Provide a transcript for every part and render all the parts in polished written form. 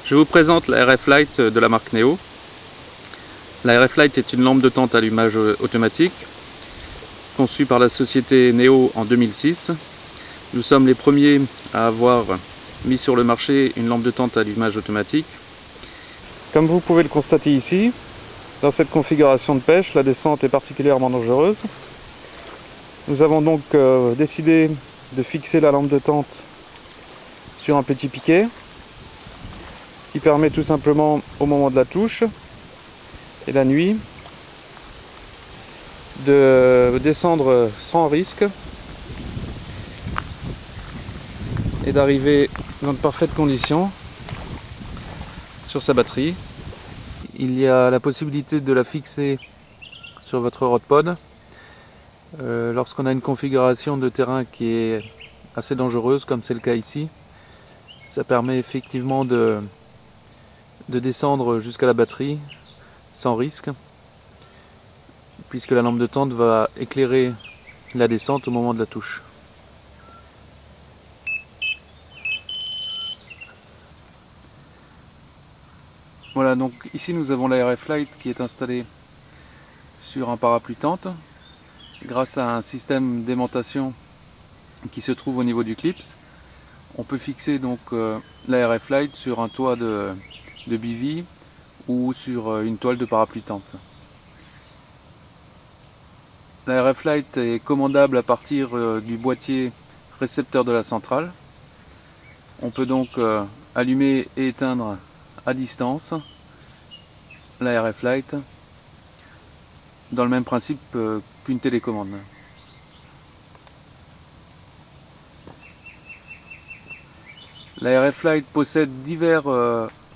Je vous présente la RF Light de la marque Neo. La RF Light est une lampe de tente à allumage automatique conçue par la société Neo en 2006. Nous sommes les premiers à avoir mis sur le marché une lampe de tente à allumage automatique. Comme vous pouvez le constater ici, dans cette configuration de pêche, la descente est particulièrement dangereuse. Nous avons donc décidé de fixer la lampe de tente sur un petit piquet, ce qui permet tout simplement au moment de la touche et la nuit de descendre sans risque et d'arriver dans de parfaites conditions sur sa batterie. Il y a la possibilité de la fixer sur votre rodpod lorsqu'on a une configuration de terrain qui est assez dangereuse, comme c'est le cas ici. Ça permet effectivement de descendre jusqu'à la batterie sans risque, puisque la lampe de tente va éclairer la descente au moment de la touche. Voilà, donc ici nous avons la RF Light qui est installée sur un parapluie tente grâce à un système d'aimantation qui se trouve au niveau du clips. On peut fixer donc la RF Light sur un toit de bivy ou sur une toile de parapluie tente. La RF Light est commandable à partir du boîtier récepteur de la centrale. On peut donc allumer et éteindre à distance la RF Light dans le même principe qu'une télécommande. La RF Light possède divers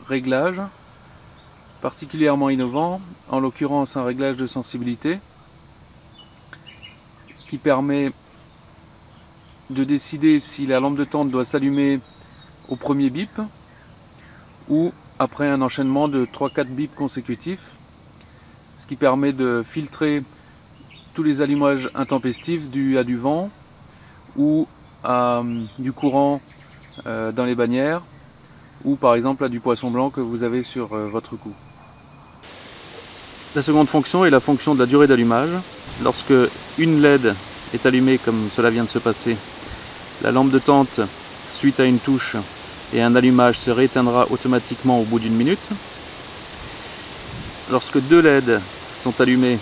réglages particulièrement innovants, en l'occurrence un réglage de sensibilité qui permet de décider si la lampe de tente doit s'allumer au premier bip ou après un enchaînement de 3-4 bips consécutifs, ce qui permet de filtrer tous les allumages intempestifs dus à du vent ou à du courant dans les bannières, ou par exemple à du poisson blanc que vous avez sur votre cou. La seconde fonction est la fonction de la durée d'allumage. Lorsque une LED est allumée comme cela vient de se passer, la lampe de tente, suite à une touche et un allumage, se rééteindra automatiquement au bout d'une minute. Lorsque deux LED sont allumées,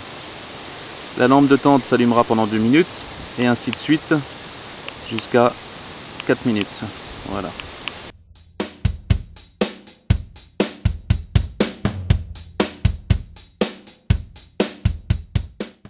la lampe de tente s'allumera pendant 2 minutes et ainsi de suite jusqu'à 4 minutes. Voilà.